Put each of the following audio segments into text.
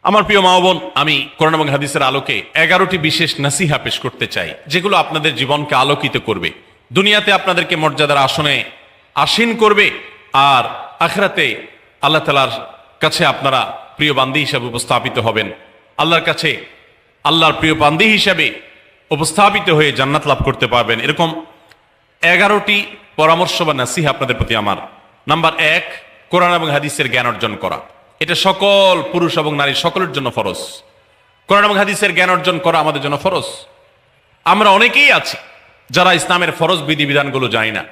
আমার প্রিয় মা ও বোন, আমি কোরআন এবং হাদিসের আলোকে 11টি বিশেষ নাসিহা পেশ করতে চাই, যেগুলো আপনাদের জীবনকে আলোকিত করবে, দুনিয়াতে আপনাদেরকে মর্যাদার আসনে আসীন করবে, আর আখিরাতে আল্লাহ তাআলার কাছে আপনারা প্রিয় বান্দী হিসেবে উপস্থাপিত হবেন। আল্লাহর কাছে আল্লাহর প্রিয় বান্দী হিসেবে উপস্থাপিত হয়ে জান্নাত লাভ করতে পারবেন। এরকম 11টি পরামর্শ বা নাসিহা আপনাদের প্রতি আমার। নাম্বার 1, কোরআন এবং হাদিসের জ্ঞান অর্জন করা। এটা সকল পুরুষ এবং নারী সকলের জন্য ফরজ। কোরআন এবং হাদিসের জ্ঞান অর্জন করা আমাদের জন্য ফরজ। আমরা অনেকেই আছি যারা ইসলামের ফরজ বিধিবিধানগুলো জানি না।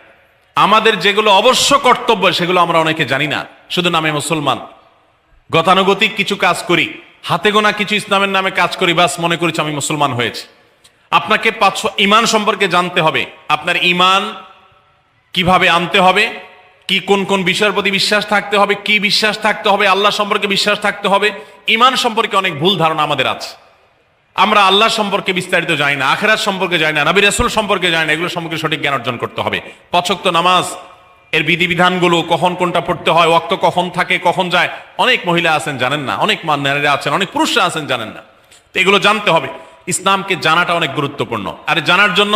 আমাদের যেগুলো অবশ্য কর্তব্য সেগুলো আমরা অনেকে জানি না, শুধু নামে মুসলমান। গতানুগতিক কিছু কাজ করি, হাতে গোনা কিছু ইসলামের নামে কাজ করি, বাস মনে করেছি আমি মুসলমান হয়েছি। আপনাকে ঈমান সম্পর্কে জানতে হবে। আপনার ঈমান কিভাবে আনতে হবে, কি কোন কোন বিষয়ের প্রতি বিশ্বাস থাকতে হবে, কি বিশ্বাস থাকতে হবে, আল্লাহ সম্পর্কে বিশ্বাস থাকতে হবে। ঈমান সম্পর্কে অনেক ভুল ধারণা আমাদের আছে। আমরা আল্লাহ সম্পর্কে বিস্তারিত জানি না, আখিরাত সম্পর্কে জানি না, নবী রাসূল সম্পর্কে জানি না। এগুলো সম্পর্কে সঠিক জ্ঞান অর্জন করতে হবে। 5 ওয়াক্ত নামাজ এর বিধিবিধানগুলো, কখন কোনটা পড়তে হয়, ওয়াক্ত কখন থাকে কখন যায়, অনেক মহিলা আছেন জানেন না, অনেক নারীরা আছেন, অনেক পুরুষরা আছেন জানেন না। তো এগুলো জানতে হবে। ইসলামকে জানাটা অনেক গুরুত্বপূর্ণ। আর জানার জন্য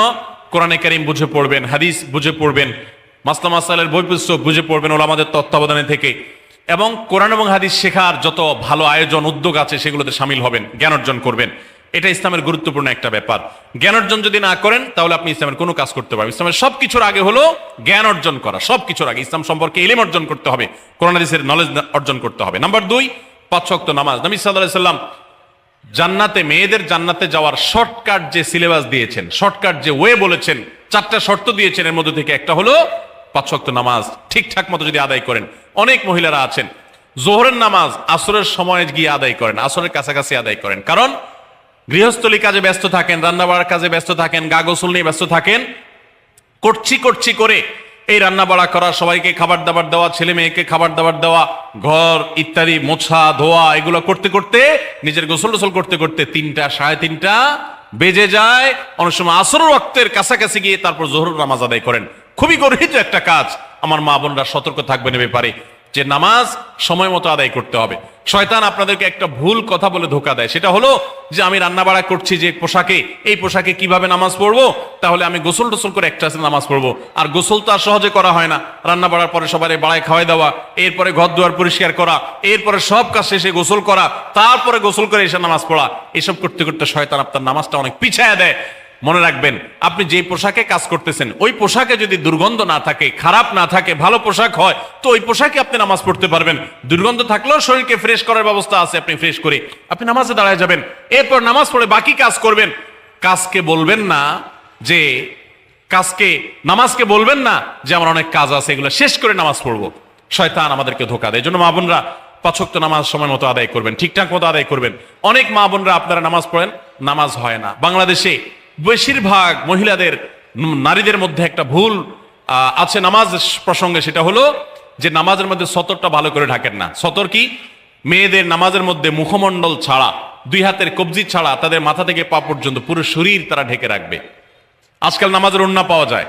কোরআনে কারীম বুঝে পড়বেন, হাদিস বুঝে পড়বেন, মাসলা মাসাইলের বই পুস্তক বুঝে পড়বেন ওলামাদের তত্ত্বাবধানে থেকে, এবং কোরআন এবং হাদিস শেখার যত ভালো আয়োজন উদ্যোগ আছে সেগুলোতে শামিল হবেন, জ্ঞান অর্জন করবেন। এটা ইসলামের গুরুত্বপূর্ণ একটা ব্যাপার। জ্ঞান অর্জন যদি না করেন তাহলে আপনি ইসলামের কোনো কাজ করতে পারবেন। ইসলামের সবকিছুর আগে হলো জ্ঞান অর্জন করা। সবকিছুর আগে ইসলাম সম্পর্কে ইলম অর্জন করতে হবে, কোরআন হাদিসের নলেজ অর্জন করতে হবে। নাম্বার 2, 5 ওয়াক্ত নামাজ। নবী সাল্লাল্লাহু আলাইহি সাল্লাম জান্নাতে, মেয়েদের জান্নাতে যাওয়ার শর্টকাট যে সিলেবাস দিয়েছেন, শর্টকাট যে ওয়ে বলেছেন, 4টা শর্ত দিয়েছেন। এর মধ্যে থেকে একটা হলো 5 ওয়াক্ত নামাজ ঠিকঠাক মতো যদি আদায় করেন। অনেক মহিলারা আছেন যোহরের নামাজ আসরের সময় গিয়ে আদায় করেন, আসরের কাছাকাছি আদায় করেন, কারণ গৃহস্থলী কাজে ব্যস্ত থাকেন, রান্নাবাড়ার কাজে ব্যস্ত থাকেন, গা গোসল নিয়ে ব্যস্ত থাকেন। করছি করে এই রান্নাবাড়া করা, সবাইকে খাবার দাবার দেওয়া, ছেলে মেয়েকে খাবার দাবার দেওয়া, ঘর ইত্যাদি মোছা ধোয়া, এগুলো করতে করতে, নিজের গোসল টোসল করতে করতে 3টা 3:30 বেজে যায়। অনেক সময় আসরের ওয়াক্তের কাছাকাছি গিয়ে তারপর যোহরের নামাজ আদায় করেন। খুবই গর্হিত একটা কাজ। আমার মা বোনরা সতর্ক থাকবেন এ ব্যাপারে, যে নামাজ সময় মতো আদায় করতে হবে। শয়তান আপনাদেরকে একটা ভুল কথা বলে ধোঁকা দেয়, সেটা হলো যে আমি রান্না বাড়া করছি যে পোশাকে, এই পোশাকে কিভাবে নামাজ পড়বো, তাহলে আমি গোসল টোসল করে একটা নামাজ পড়বো। আর গোসল তো আর সহজে করা হয় না। রান্না বাড়ার পরে সবাই বাড়ায় খাওয়াই দেওয়া, এরপরে ঘর দুয়ার পরিষ্কার করা, এরপরে সব কাজ শেষে গোসল করা, তারপরে গোসল করে এসে নামাজ পড়া, এসব করতে করতে শয়তান আপনার নামাজটা অনেক পিছায়া দেয়। মনে রাখবেন, আপনি যে পোশাকে কাজ করতেছেন ওই পোশাকে যদি দুর্গন্ধ না থাকে, খারাপ না থাকে, ভালো পোশাক হয়, তো ওই পোশাকে আপনি নামাজ পড়তে পারবেন। দুর্গন্ধ থাকলেও শরীরকে ফ্রেশ করার ব্যবস্থা আছে, আপনি ফ্রেশ করে আপনি নামাজে দাঁড়ায় যাবেন। এরপর নামাজ পড়ে বাকি কাজ করবেন। কাজকে বলবেন না যে নামাজকে বলবেন না যে আমার অনেক কাজ আছে, এগুলো শেষ করে নামাজ পড়বো। শয়তান আমাদেরকে ধোঁকা দেয়। এই জন্য মা বোনরা 5 ওয়াক্ত নামাজ সময় মতো আদায় করবেন, ঠিকঠাক মতো আদায় করবেন। অনেক মা বোনরা আপনারা নামাজ পড়েন, নামাজ হয় না। বাংলাদেশে বেশিরভাগ মহিলাদের, নারীদের মধ্যে একটা ভুল আছে নামাজ প্রসঙ্গে, সেটা হলো যে নামাজের মধ্যে সতরটা ভালো করে ঢাকেন না। সতর কি? মেয়েদের নামাজের মধ্যে মুখমণ্ডল ছাড়া, 2 হাতের কবজি ছাড়া তাদের মাথা থেকে পা পর্যন্ত পুরো শরীর তারা ঢেকে রাখবে। আজকাল নামাজের ওড়না পাওয়া যায়,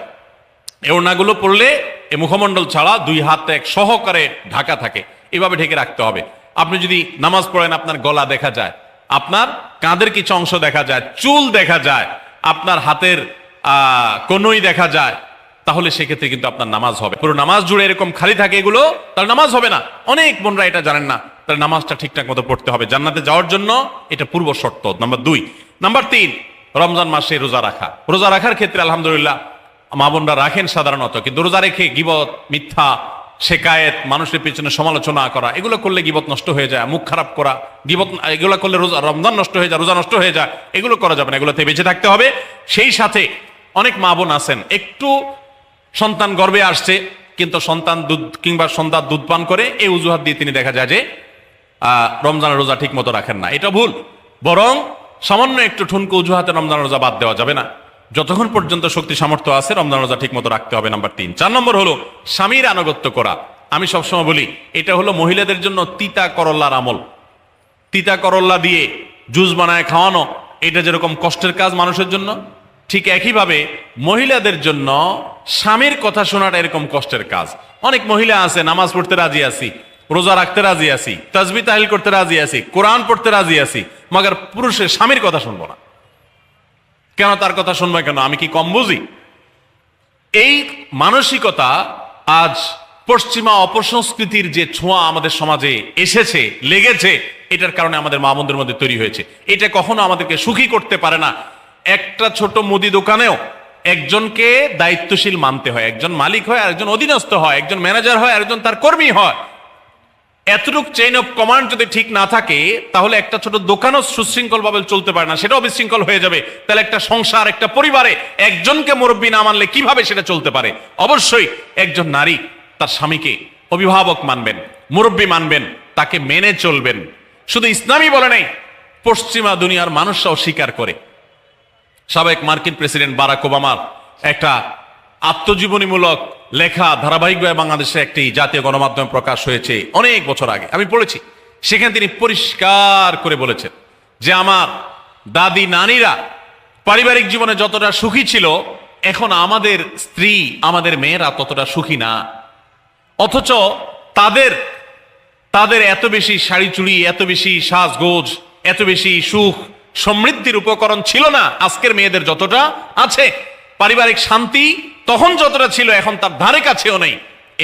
এই ওড়নাগুলো পড়লে এই মুখমণ্ডল ছাড়া 2 হাত এক সহকারে ঢাকা থাকে, এভাবে ঢেকে রাখতে হবে। আপনি যদি নামাজ পড়েন, আপনার গলা দেখা যায়, আপনার কাঁধের কিছু অংশ দেখা যায়, চুল দেখা যায়, আপনার হাতের কনুই দেখা যায়, তাহলে সেক্ষেত্রে কিন্তু আপনার নামাজ হবে। পুরো নামাজ জুড়ে এরকম খালি থাকে এগুলো, তাহলে নামাজ হবে না। অনেক বোনরা এটা জানেন না, তাহলে নামাজটা ঠিকঠাক মতো পড়তে হবে জান্নাতে যাওয়ার জন্য। এটা পূর্ব শর্ত নাম্বার 2। নাম্বার 3, রমজান মাসে রোজা রাখা। রোজা রাখার ক্ষেত্রে আলহামদুলিল্লাহ মা বোনরা রাখেন সাধারণত, কিন্তু রোজা রেখে গীবত, মিথ্যা, শেকায়েত, মানুষের পেছনে সমালোচনা করা, এগুলো করলে গীবত নষ্ট হয়ে যায়, মুখ খারাপ করা, গীবত, এগুলো করলে রমজান নষ্ট হয়ে যায়, রোজা নষ্ট হয়ে যায়, এগুলো করা যাবে না, এগুলো থেকে বেঁচে থাকতে হবে। সেই সাথে অনেক মা বোন আছেন, একটু সন্তান গর্ভে আসছে, কিন্তু সন্তান দুধ কিংবা সন্তান দুধ পান করে, এই অজুহাত দিয়ে তিনি দেখা যায় যে রমজানের রোজা ঠিক মতো রাখেন না। এটা ভুল। বরং সামান্য একটু ঠুনকো অজুহাতে রমজানের রোজা বাদ দেওয়া যাবে না। যতক্ষণ পর্যন্ত শক্তি সামর্থ্য আছে রমজান রোজা ঠিক মতো রাখতে হবে। নাম্বার 3। 4 নম্বর হলো স্বামীর আনুগত্য করা। আমি সবসময় বলি এটা হলো মহিলাদের জন্য তিতা করল্লার আমল। তিতা করল্লা দিয়ে জুস বানায় খাওয়ানো, এটা যেরকম কষ্টের কাজ মানুষের জন্য, ঠিক একইভাবে মহিলাদের জন্য স্বামীর কথা শোনাটা এরকম কষ্টের কাজ। অনেক মহিলা আছে নামাজ পড়তে রাজি আছি, রোজা রাখতে রাজি আছি, তাসবিহ তাহলিল করতে রাজি আছি, কোরআন পড়তে রাজি আছি, মগর পুরুষের স্বামীর কথা শুনবো না। কেন তার কথা শুনবো কেন? আমি কি কম বুঝি? এই মানসিকতা আজ পশ্চিমা অপসংস্কৃতির যে ছোঁয়া আমাদের সমাজে এসেছে, লেগেছে, এটার কারণে আমাদের মা বোনদের মধ্যে তৈরি হয়েছে। এটা কখনো আমাদেরকে সুখী করতে পারে না। একটা ছোট মুদি দোকানেও একজনকে দায়িত্বশীল মানতে হয়, একজন মালিক হয়, আরেকজন অধীনস্থ হয়, একজন ম্যানেজার হয়, আরেকজন তার কর্মী হয়। এতটুক চেইন অফ কমান্ড যদি ঠিক না থাকে, তাহলে একটা ছোট দোকানও সুশৃঙ্খল ভাবে চলতে পারে না, সেটাও বিশৃঙ্খল হয়ে যাবে। তাহলে একটা সংসার, একটা পরিবারে একজনকে মুরব্বী না মানলে কিভাবে সেটা চলতে পারে? অবশ্যই একজন নারী তার স্বামীকে অভিভাবক মানবেন, মুরব্বী মানবেন, তাকে মেনে চলবেন। শুধু ইসলামই বলে নাই, পশ্চিমা দুনিয়ার মানুষরাও স্বীকার করে। সাবেক মার্কিন প্রেসিডেন্ট বারাক ওবামার একটা আত্মজীবনীমূলক লেখা ধারাবাহিকভাবে বাংলাদেশে একটি জাতীয় গণমাধ্যমে প্রকাশ হয়েছে অনেক বছর আগে, আমি পড়েছি। সেখানে তিনি পরিষ্কার করে বলেছেন যে আমার দাদি নানীরা পারিবারিক জীবনে যতটা সুখী ছিল, এখন আমাদের স্ত্রী, আমাদের মেয়েরা ততটা সুখী না। অথচ তাদের তাদের এত বেশি শাড়ি চুড়ি, এত বেশি সাজগোজ, এত বেশি সুখ সমৃদ্ধির উপকরণ ছিল না আজকের মেয়েদের যতটা আছে। পারিবারিক শান্তি তখন যতটা ছিল, এখন তার ধারে কাছেও নেই।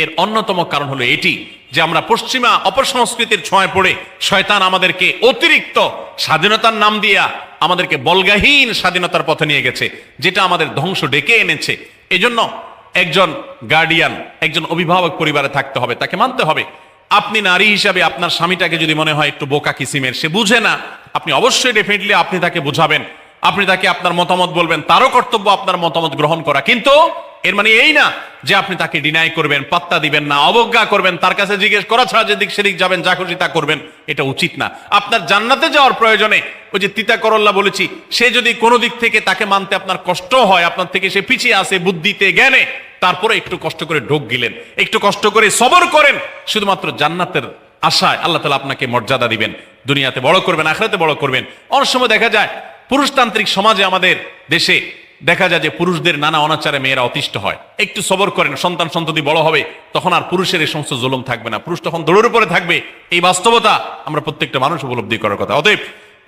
এর অন্যতম কারণ হলো এটি যে আমরা পশ্চিমা অপসংস্কৃতির ছোঁয়ায় পড়ে শয়তান আমাদেরকে অতিরিক্ত স্বাধীনতার নাম দিয়া আমাদেরকে বলগাহীন স্বাধীনতার পথে নিয়ে গেছে, যেটা আমাদের ধ্বংস ডেকে এনেছে। এজন্য একজন গার্ডিয়ান, একজন অভিভাবক পরিবারে থাকতে হবে, তাকে মানতে হবে। আপনি নারী হিসাবে আপনার স্বামীটাকে যদি মনে হয় একটু বোকা কিসিমের, সে বুঝে না, আপনি অবশ্যই ডেফিনেটলি আপনি তাকে বুঝাবেন, আপনি তাকে আপনার মতামত বলবেন, তারও কর্তব্য আপনার মতামত গ্রহণ করা। কিন্তু এর মানে এই না যে আপনি তাকে ডিনাই করবেন, পাত্তা দিবেন না, অবজ্ঞা করবেন, তার কাছে জিজ্ঞেস করা ছাড়া যেদিক সেদিক যাবেন, যা খুশি তা করবেন, এটা উচিত না। আপনার জান্নাতে যাওয়ার প্রয়োজনে ওই যে তিতা করল্লা বলেছি, সে যদি কোনো দিক থেকে তাকে মানতে আপনার কষ্ট হয়, আপনার থেকে সে পিছিয়ে আসে বুদ্ধিতে জ্ঞানে, তারপরে একটু কষ্ট করে ঢোক গিলেন, একটু কষ্ট করে সবর করেন, শুধুমাত্র জান্নাতের আশায় আল্লাহ তাআলা আপনাকে মর্যাদা দিবেন, দুনিয়াতে বড় করবেন, আখিরাতে বড় করবেন। অনেক সময় দেখা যায় পুরুষতান্ত্রিক সমাজে আমাদের দেশে দেখা যায় যে পুরুষদের নানা অনাচারে মেয়েরা অতিষ্ঠ হয়। একটু সবর করেন, সন্তান সন্ততি বড় হবে, তখন আর পুরুষের এই সমস্ত জুলুম থাকবে না, পুরুষ তখন দৌড়ের উপরে থাকবে। এই বাস্তবতা আমরা প্রত্যেকটা মানুষ উপলব্ধি করার কথা। অতএব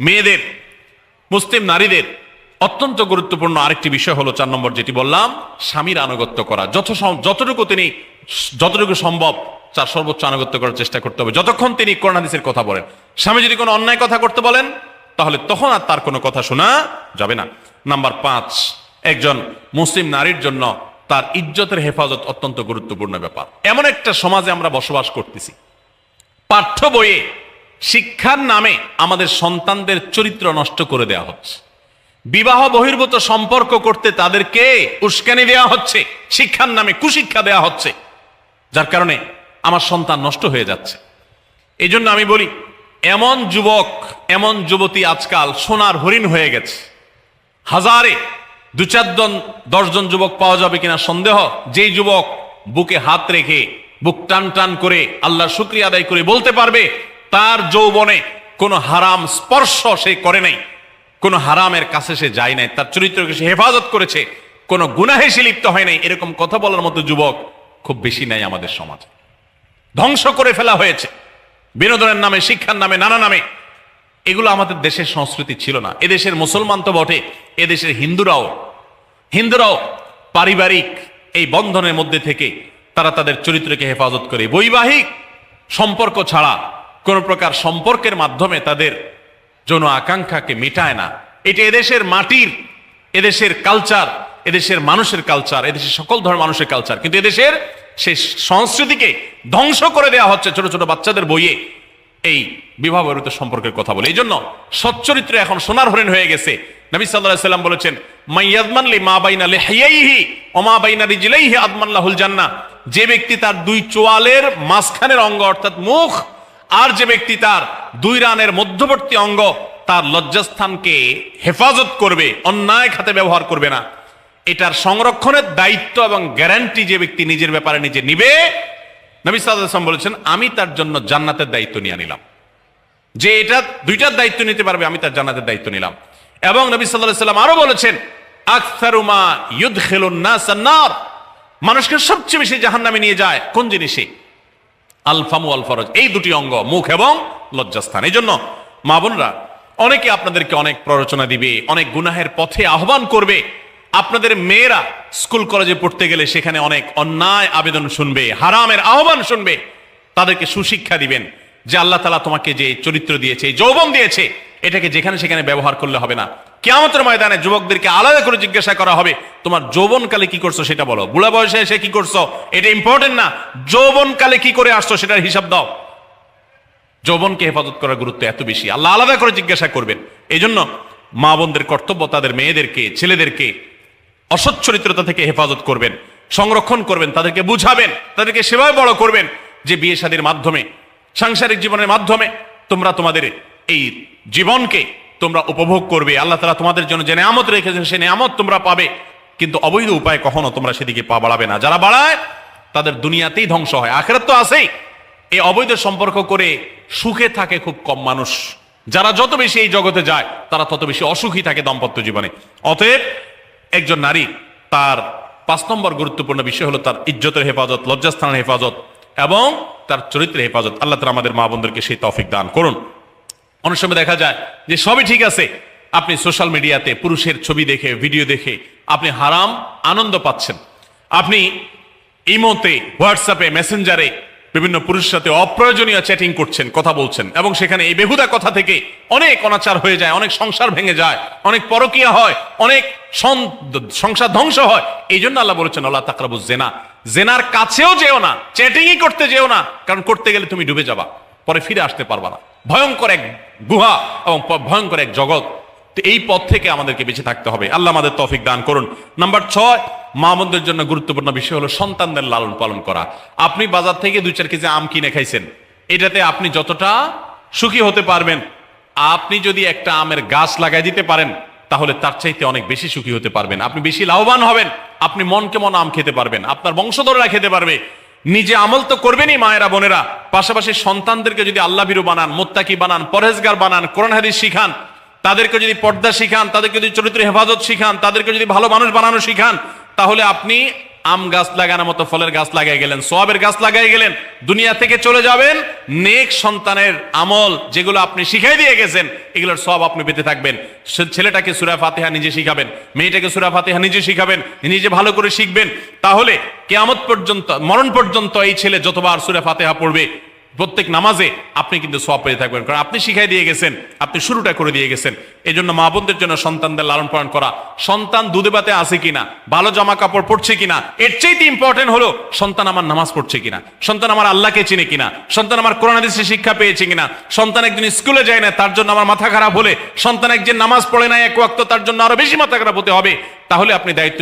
মেয়েদের, মুসলিম নারীদের অত্যন্ত গুরুত্বপূর্ণ আরেকটি বিষয় হলো 4 নম্বর যেটি বললাম, স্বামীর আনুগত্য করা। যতটুকু সম্ভব তার সর্বোচ্চ আনুগত্য করার চেষ্টা করতে হবে, যতক্ষণ তিনি কোরআন হাদিসের কথা বলেন। স্বামী যদি কোনো অন্যায় কথা করতে বলেন, তাহলে তখন আর তার কোনো কথা শোনা যাবে না। নাম্বার 5, একজন মুসলিম নারীর জন্য তার ইজ্জতের হেফাজত অত্যন্ত গুরুত্বপূর্ণ ব্যাপার। এমন একটা সমাজে আমরা বসবাস করতেছি, পাঠ্য বইয়ে শিক্ষার নামে আমাদের সন্তানদের চরিত্র নষ্ট করে দেওয়া হচ্ছে, বিবাহ বহির্ভূত সম্পর্ক করতে তাদেরকে উস্কানি দেওয়া হচ্ছে, শিক্ষার নামে কুশিক্ষা দেওয়া হচ্ছে, যার কারণে আমার সন্তান নষ্ট হয়ে যাচ্ছে। এই জন্য আমি বলি, এমন যুবক, এমন যুবতী আজকাল সোনার হরিণ হয়ে গেছে। হাজারে 2-4 জন 10 জন যুবক পাওয়া যাবে কিনা সন্দেহ, যেই যুবক বুকে হাত রেখে বুক টান টান করে আল্লাহর শুকরিয়া আদায় করে বলতে পারবে তার যৌবনে কোনো হারাম স্পর্শ সে করে নাই, কোনো হারামের কাছে সে যায় নাই, তার চরিত্রকে সে হেফাজত করেছে, কোনো গুনাহে সে লিপ্ত হয় নাই, এরকম কথা বলার মতো যুবক খুব বেশি নাই আমাদের সমাজে। ধ্বংস করে ফেলা হয়েছে বিনোদনের নামে, শিক্ষার নামে, নানা নামে। এগুলো আমাদের দেশের সংস্কৃতি ছিল না। এদেশের মুসলমান তো বটে, এদেশের হিন্দুরাও পারিবারিক এই বন্ধনের মধ্যে থেকে তারা তাদের চরিত্রকে হেফাজত করে, বৈবাহিক সম্পর্ক ছাড়া কোন প্রকার সম্পর্কের মাধ্যমে তাদের যৌন আকাঙ্ক্ষাকে মেটায় না। এটা এদেশের মাটির, এদেশের কালচার, এদেশের মানুষের কালচার, এদেশের সকল ধরনের মানুষের কালচার, কিন্তু এদেশের সেই সংস্কৃতিকে ধ্বংস করে দেওয়া হচ্ছে ছোট ছোট বাচ্চাদের বইয়ে এই বিবাহ বহির্ভূত সম্পর্কের কথা বলে। এই জন্য সচ্চরিত্র এখন সোনার হরিণ হয়ে গেছে। নবী সাল্লাল্লাহু আলাইহি সাল্লাম বলেছেন, মাইয়াজমান লি মা বাইনা লিহিয়াইহি ওয়া মা বাইনা রিজলাইহি আদমান লাহুল জান্নাহ। যে ব্যক্তি তার 2 চোয়ালের মাঝখানের অঙ্গ অর্থাৎ মুখ, আর যে ব্যক্তি তার 2 রানের মধ্যবর্তী অঙ্গ, তার লজ্জাস্থানকে হেফাজত করবে, অন্যায় খাতে ব্যবহার করবে না, এটার সংরক্ষণের দায়িত্ব এবং গ্যারান্টি যে ব্যক্তি নিজের ব্যাপারে নিজে নিবে, নবী সাল্লাল্লাহু আলাইহি ওয়াসাল্লাম বলেছেন, আমি তার জন্য জান্নাতের দায়িত্ব নিয়ে নিলাম। যে এটা 2টার দায়িত্ব নিতে পারবে, আমি তার জান্নাতের দায়িত্ব নিলাম। এবং নবী সাল্লাল্লাহু আলাইহি ওয়াসাল্লাম আরো বলেছেন, আকসারু মা ইউদখিলুন নাস আন-নার, মানুষকে সবচেয়ে বেশি জাহান্নামে নিয়ে যায় কোন জিনিসে? আল ফামু আল ফরজ, এই দুটি অঙ্গ, মুখ এবং লজ্জাস্থান। এই জন্য মা বোনরা, অনেকে আপনাদেরকে অনেক প্ররোচনা দিবে, অনেক গুনাহের পথে আহ্বান করবে। আপনাদের মেয়েরা স্কুল কলেজে পড়তে গেলে সেখানে অনেক অন্যায় আবেদন শুনবে, হারামের আহ্বান শুনবে। তাদেরকে সুশিক্ষা দিবেন যে আল্লাহ তাআলা তোমাকে যে চরিত্র দিয়েছে, এই যৌবন দিয়েছে, এটাকে যেখানে সেখানে ব্যবহার করলে হবে না। কিয়ামতের ময়দানে যুবকদেরকে আলাদা করে জিজ্ঞাসা করা হবে, তোমার যৌবনকালে কি করছো সেটা বলো, বুড়া বয়সে এসে কি করছো এটা ইম্পর্টেন্ট না, যৌবনকালে কি করে আসছো সেটার হিসাব দাও। যৌবনকে হেফাজত করার গুরুত্ব এত বেশি, আল্লাহ আলাদা করে জিজ্ঞাসা করবেন। এই জন্য মা বোনদের কর্তব্য তাদের মেয়েদেরকে, ছেলেদেরকে অসৎ চরিত্রতা থেকে হেফাজত করবেন, সংরক্ষণ করবেন, তাদেরকে বুঝাবেন, তাদেরকে সেভাবে বড় করবেন যে বিয়ে শাদীর মাধ্যমে, সাংসারিক জীবনের মাধ্যমে তোমরা তোমাদের এই জীবনকে তোমরা উপভোগ করবে। আল্লাহ তাআলা তোমাদের জন্য যে নিয়ামত রেখেছেন সে নিয়ামত তোমরা পাবে, কিন্তু অবৈধ উপায়ে কখনো তোমরা সেদিকে পা বাড়াবে না। যারা বাড়ায় তাদের দুনিয়াতেই ধ্বংস হয়, আখিরাত তো আছেই। এই অবৈধ সম্পর্ক করে সুখে থাকে খুব কম মানুষ। যারা যত বেশি এই জগতে যায় তারা তত বেশি অসুখী থাকে দাম্পত্য জীবনে। অতএব একজন নারী, তার 5 নম্বর গুরুত্বপূর্ণ বিষয় হলো তার ইজ্জতের হেফাজত, লজ্জাস্থানের হেফাজত এবং তার চরিত্রের হেফাজত। আল্লাহ তাআলা আমাদের মা বোনদেরকে সেই তৌফিক দান করুন। অনেক সময় দেখা যায় যে সবই ঠিক আছে, আপনি সোশ্যাল মিডিয়াতে পুরুষের ছবি দেখে, ভিডিও দেখে আপনি হারাম আনন্দ পাচ্ছেন। আপনি ইমোতে, হোয়াটসঅ্যাপে, মেসেঞ্জারে বিভিন্ন পুরুষের সাথে অপ্রয়োজনীয় চ্যাটিং করছেন, কথা বলছেন, এবং সেখানে এই বেহুদা কথা থেকে অনেক অনাচার হয়ে যায়, অনেক সংসার ভেঙে যায়, অনেক পরকীয়া হয়, অনেক সংসার ধ্বংস হয়। এই জন্য আল্লাহ বলেছেন ওয়ালা তাকরাবুজ জিনা, জেনার কাছেও যেও না, চ্যাটিংই করতে যেও না, কারণ করতে গেলে তুমি ডুবে যাবা, পরে ফিরে আসতে পারবা না। ভয়ঙ্কর এক গুহা এবং ভয়ঙ্কর এক জগৎ। তো এই পথ থেকে আমাদেরকে বেঁচে থাকতে হবে। আল্লাহ আমাদের তৌফিক দান করুন। নাম্বার 6, মা বোনদের জন্য গুরুত্বপূর্ণ বিষয় হলো সন্তানদের লালন পালন করা। আপনি বাজার থেকে 2-4 কেজি আম কিনে খাইছেন, এটাতে আপনি যতটা সুখী হতে পারবেন, আপনি যদি একটা আমের গাছ লাগাই দিতে পারেন তাহলে তার চাইতে অনেক বেশি সুখী হতে পারবেন, আপনি বেশি লাভবান হবেন, আপনি মনকে মন আম খেতে পারবেন, আপনার বংশধররা খেতে পারবে। নিজে আমল তো করবেনই মায়েরা, বোনেরা, পাশাপাশি সন্তানদেরকে যদি আল্লাহ ভীরু বানান, মুত্তাকি বানান, পরহেজগার বানান, কোরআন হাদিস শিখান, তাদেরকে যদি পর্দা শিখান, তাদেরকে যদি চরিত্র হেফাজত শিখান, তাদেরকে যদি ভালো মানুষ বানানো শিখান, তাহলে আপনি আম গাছ লাগানোর মতো ফলের গাছ লাগাই গেলেন, সওয়াবের গাছ লাগাই গেলেন। দুনিয়া থেকে চলে যাবেন, নেক সন্তানের আমল যেগুলো আপনি শিখাই দিয়ে গেছেন এগুলোর সওয়াব আপনি পেতে থাকবেন। ছেলেটাকে সূরা ফাতিহা নিজে শিখাবেন, মেয়েটাকে সূরা ফাতিহা নিজে শিখাবেন, নিজে ভালো করে শিখবেন, তাহলে কিয়ামত পর্যন্ত, মরণ পর্যন্ত এই ছেলে যতবার সূরা ফাতিহা পড়বে প্রত্যেক নামাজে আপনি কিন্তু সওয়াব পেয়ে থাকবেন, কারণ আপনি শিখাই দিয়ে গেছেন, আপনি শুরুটা করে দিয়ে গেছেন। এই জন্য মা বোনদের জন্য সন্তানদের লালন পালন করা, সন্তান দুধে ভাতে আছে কিনা, ভালো জামা কাপড় পরছে কিনা, এর চাইতে ইম্পর্টেন্ট হলো সন্তান আমার নামাজ পড়ছে কিনা, সন্তান আমার আল্লাহকে চিনে কিনা, সন্তান আমার কোরআন হাদিসের শিক্ষা পেয়েছে কিনা। সন্তান একদিন স্কুলে যায় না, তার জন্য আমার মাথা খারাপ হলে, সন্তান একদিন নামাজ পড়ে না এক ওয়াক্ত, তার জন্য আরো বেশি মাথা খারাপ হতে হবে। তাহলে আপনি দায়িত্ব